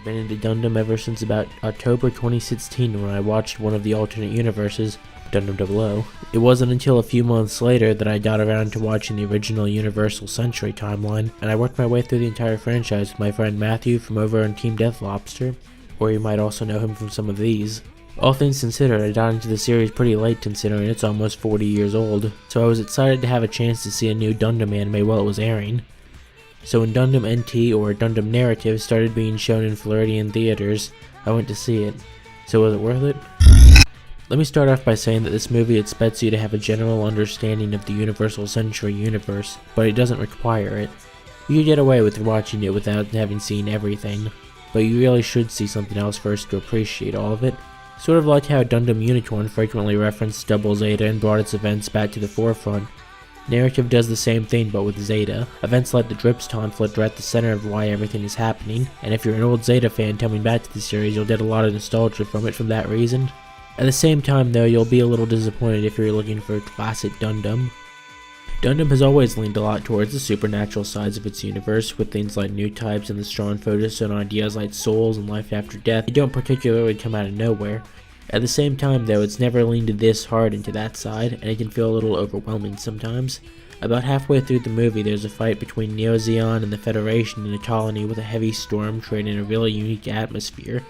Been into Gundam ever since about October 2016 when I watched one of the alternate universes, Gundam 00. It wasn't until a few months later that I got around to watching the original Universal Century timeline, and I worked my way through the entire franchise with my friend Matthew from over on Team Death Lobster, or you might also know him from some of these. All things considered, I got into the series pretty late considering it's almost 40 years old, so I was excited to have a chance to see a new Gundam anime while it was airing. So when Gundam NT or Gundam Narrative started being shown in Floridian theaters, I went to see it. So was it worth it? Let me start off by saying that this movie expects you to have a general understanding of the Universal Century universe, but it doesn't require it. You can get away with watching it without having seen everything, but you really should see something else first to appreciate all of it. Sort of like how Gundam Unicorn frequently referenced Double Zeta and brought its events back to the forefront. Narrative does the same thing but with Zeta. Events like the Drips conflict are at the center of why everything is happening, and if you're an old Zeta fan coming back to the series, you'll get a lot of nostalgia from it from that reason. At the same time though, you'll be a little disappointed if you're looking for classic Gundam. Gundam has always leaned a lot towards the supernatural sides of its universe, with things like new types and the strong focus on ideas like souls and life after death. They don't particularly come out of nowhere. At the same time though, it's never leaned this hard into that side, and it can feel a little overwhelming sometimes. About halfway through the movie, there's a fight between Neo Zeon and the Federation in a colony with a heavy storm creating a really unique atmosphere,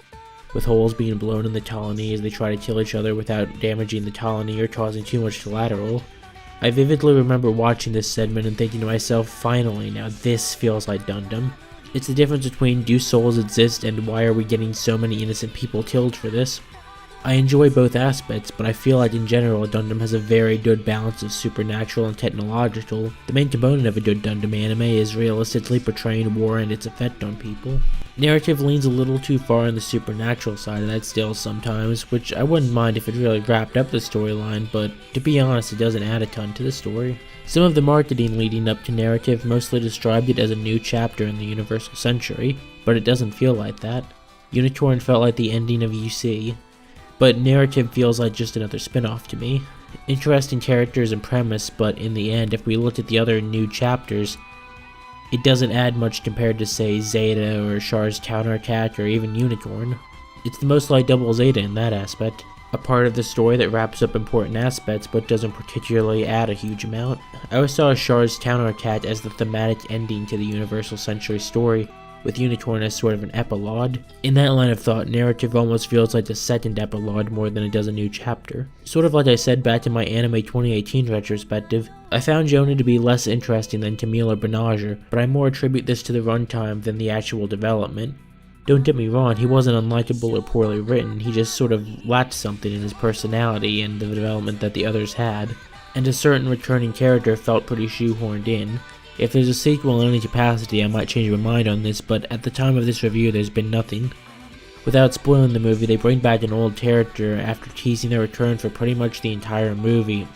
with holes being blown in the colony as they try to kill each other without damaging the colony or causing too much collateral. I vividly remember watching this segment and thinking to myself, finally, now this feels like Gundam. It's the difference between do souls exist and why are we getting so many innocent people killed for this? I enjoy both aspects, but I feel like in general Gundam has a very good balance of supernatural and technological. The main component of a good Gundam anime is realistically portraying war and its effect on people. Narrative leans a little too far on the supernatural side of that still sometimes, which I wouldn't mind if it really wrapped up the storyline, but to be honest it doesn't add a ton to the story. Some of the marketing leading up to Narrative mostly described it as a new chapter in the Universal Century, but it doesn't feel like that. Unicorn felt like the ending of UC. But Narrative feels like just another spin-off to me. Interesting characters and premise, but in the end, if we looked at the other new chapters, it doesn't add much compared to, say, Zeta or Char's counterattack or even Unicorn. It's the most like Double Zeta in that aspect. A part of the story that wraps up important aspects but doesn't particularly add a huge amount. I always saw Char's counterattack as the thematic ending to the Universal Century story, with Unicorn as sort of an epilogue. In that line of thought, Narrative almost feels like the second epilogue more than it does a new chapter. Sort of like I said back in my Anime 2018 retrospective, I found Jonah to be less interesting than Camille or Benager, but I more attribute this to the runtime than the actual development. Don't get me wrong, he wasn't unlikable or poorly written, he just sort of lacked something in his personality and the development that the others had, and a certain returning character felt pretty shoehorned in. If there's a sequel in any capacity, I might change my mind on this, but at the time of this review, there's been nothing. Without spoiling the movie, they bring back an old character after teasing their return for pretty much the entire movie,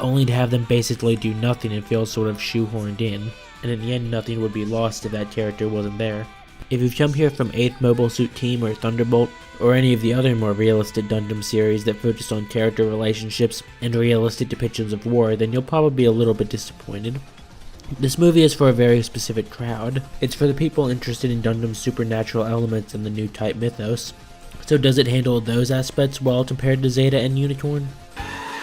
only to have them basically do nothing and feel sort of shoehorned in, and in the end nothing would be lost if that character wasn't there. If you've come here from 8th Mobile Suit Team or Thunderbolt, or any of the other more realistic Gundam series that focus on character relationships and realistic depictions of war, then you'll probably be a little bit disappointed. This movie is for a very specific crowd. It's for the people interested in Gundam's supernatural elements and the new type mythos. So does it handle those aspects well compared to Zeta and Unicorn?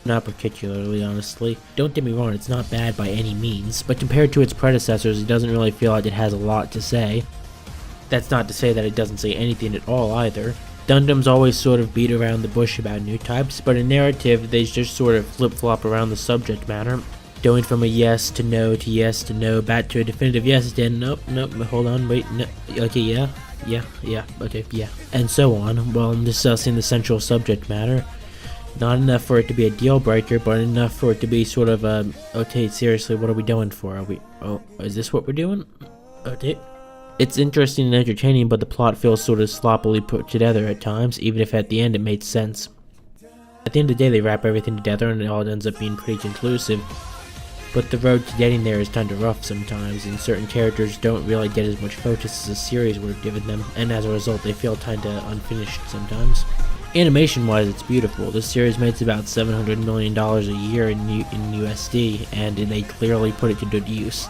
Not particularly, honestly. Don't get me wrong, it's not bad by any means, but compared to its predecessors, it doesn't really feel like it has a lot to say. That's not to say that it doesn't say anything at all either. Gundam's always sort of beat around the bush about new types, but in Narrative, they just sort of flip-flop around the subject matter. Going from a yes to no, back to a definitive yes, then nope, hold on, wait, no, okay, yeah, okay, yeah, and so on, while discussing the central subject matter. Not enough for it to be a deal breaker, but enough for it to be sort of a, okay, seriously, what are we doing for? Is this what we're doing? Okay. It's interesting and entertaining, but the plot feels sort of sloppily put together at times, even if at the end it made sense. At the end of the day, they wrap everything together and it all ends up being pretty conclusive. But the road to getting there is kinda rough sometimes, and certain characters don't really get as much focus as the series would have given them, and as a result they feel kinda unfinished sometimes. Animation-wise, it's beautiful. This series makes about $700 million a year in USD, and they clearly put it to good use.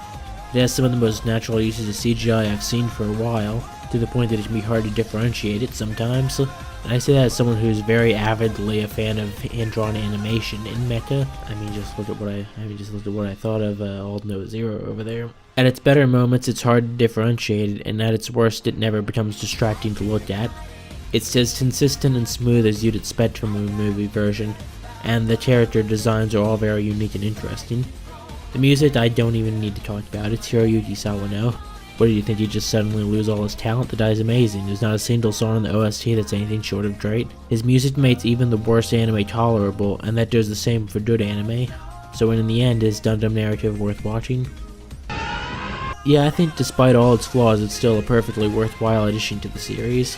It has some of the most natural uses of CGI I've seen for a while. to the point that it can be hard to differentiate it sometimes. And I say that as someone who's very avidly a fan of hand-drawn animation in mecha. I mean, just look at what I thought of Old Note Zero over there. At its better moments, it's hard to differentiate it, and at its worst, it never becomes distracting to look at. It's as consistent and smooth as you'd expect from a movie version, and the character designs are all very unique and interesting. The music I don't even need to talk about. It's Hiroyuki Sawano. What do you think, he'd just suddenly lose all his talent? The guy's amazing. There's not a single song in the OST that's anything short of great. His music makes even the worst anime tolerable, and that does the same for good anime. So in the end, is Gundam narrative worth watching? Yeah, I think despite all its flaws, it's still a perfectly worthwhile addition to the series.